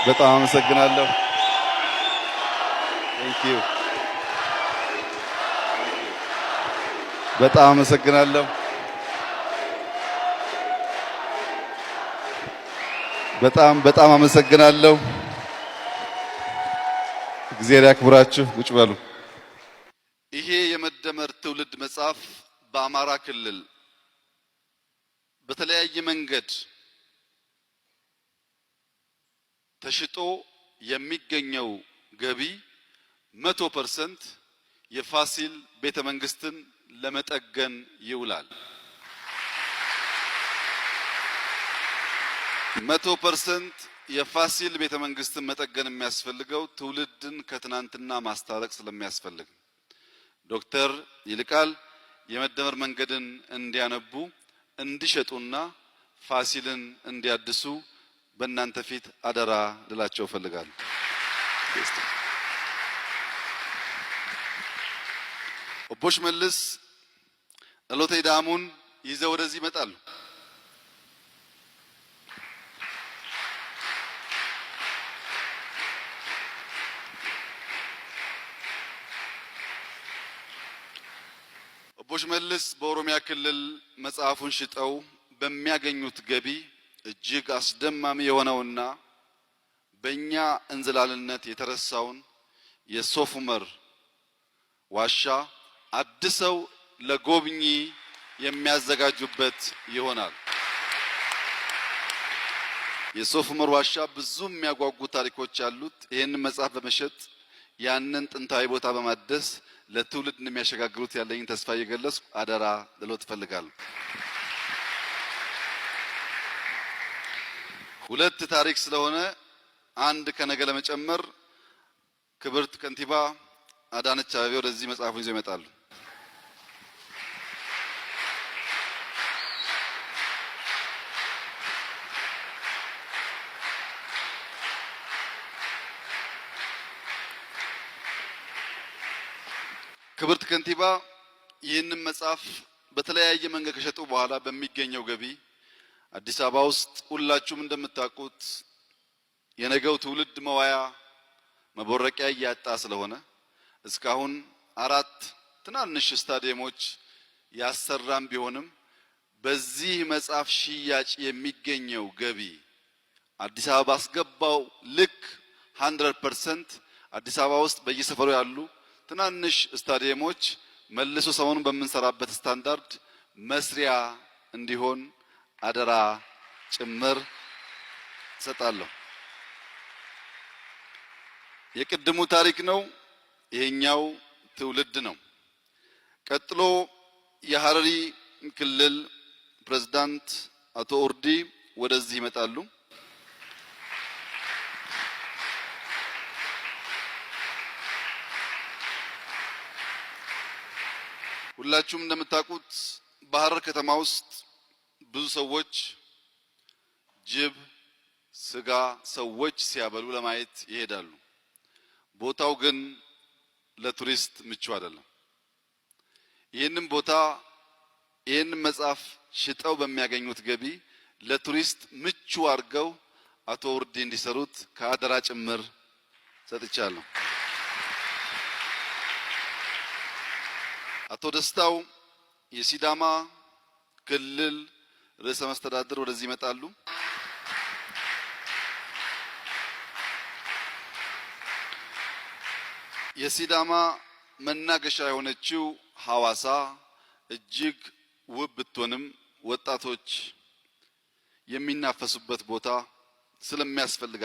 በጣም አመሰግናለሁ። በጣም አመሰግናለሁ። በጣም አመሰግናለሁ። እግዚአብሔር ያክብራችሁ። ቁጭ በሉ። ይሄ የመደመር ትውልድ መጽሐፍ በአማራ ክልል በተለያየ መንገድ ተሽጦ የሚገኘው ገቢ 100% የፋሲል ቤተ መንግስትን ለመጠገን ይውላል። 100% የፋሲል ቤተ መንግስትን መጠገን የሚያስፈልገው ትውልድን ከትናንትና ማስታረቅ ስለሚያስፈልግ ዶክተር ይልቃል የመደመር መንገድን እንዲያነቡ እንዲሸጡና ፋሲልን እንዲያድሱ በእናንተ ፊት አደራ ልላቸው ፈልጋለሁ። ኦቦሽ መልስ እሎቴ ዳሙን ይዘው ወደዚህ ይመጣሉ። ኦቦሽ መልስ በኦሮሚያ ክልል መጽሐፉን ሽጠው በሚያገኙት ገቢ እጅግ አስደማሚ የሆነውና በእኛ እንዝላልነት የተረሳውን የሶፍ ዑመር ዋሻ አድሰው ለጎብኚ የሚያዘጋጁበት ይሆናል። የሶፍ ዑመር ዋሻ ብዙ የሚያጓጉ ታሪኮች ያሉት ይህንን መጽሐፍ በመሸጥ ያንን ጥንታዊ ቦታ በማደስ ለትውልድ እንደሚያሸጋግሩት ያለኝን ተስፋ እየገለጽኩ አደራ ልሎት እፈልጋለሁ። ሁለት ታሪክ ስለሆነ አንድ ከነገ ለመጨመር ክብርት ከንቲባ አዳነች አቤቤ ወደዚህ መጽሐፉን ይዘው ይመጣሉ። ክብርት ከንቲባ ይህንን መጽሐፍ በተለያየ መንገድ ከሸጡ በኋላ በሚገኘው ገቢ አዲስ አበባ ውስጥ ሁላችሁም እንደምታውቁት የነገው ትውልድ መዋያ መቦረቂያ እያጣ ስለሆነ እስካሁን 4 ትናንሽ ስታዲየሞች ያሰራም ቢሆንም በዚህ መጽሐፍ ሽያጭ የሚገኘው ገቢ አዲስ አበባ አስገባው ልክ 100% አዲስ አበባ ውስጥ በየሰፈሩ ያሉ ትናንሽ ስታዲየሞች መልሶ ሰሞኑን በመንሰራበት ስታንዳርድ መስሪያ እንዲሆን አደራ ጭምር ሰጣለሁ። የቅድሙ ታሪክ ነው፣ ይሄኛው ትውልድ ነው። ቀጥሎ የሐረሪ ክልል ፕሬዝዳንት አቶ ኦርዲ ወደዚህ ይመጣሉ። ሁላችሁም እንደምታውቁት በሐረር ከተማ ውስጥ ብዙ ሰዎች ጅብ፣ ስጋ ሰዎች ሲያበሉ ለማየት ይሄዳሉ። ቦታው ግን ለቱሪስት ምቹ አይደለም። ይህንን ቦታ ይህንን መጽሐፍ ሽጠው በሚያገኙት ገቢ ለቱሪስት ምቹ አድርገው አቶ ኦርዲ እንዲሰሩት ከአደራ ጭምር ሰጥቻለሁ። አቶ ደስታው የሲዳማ ክልል ርዕሰ መስተዳድር ወደዚህ ይመጣሉ። የሲዳማ መናገሻ የሆነችው ሐዋሳ እጅግ ውብ ብትሆንም ወጣቶች የሚናፈሱበት ቦታ ስለሚያስፈልግ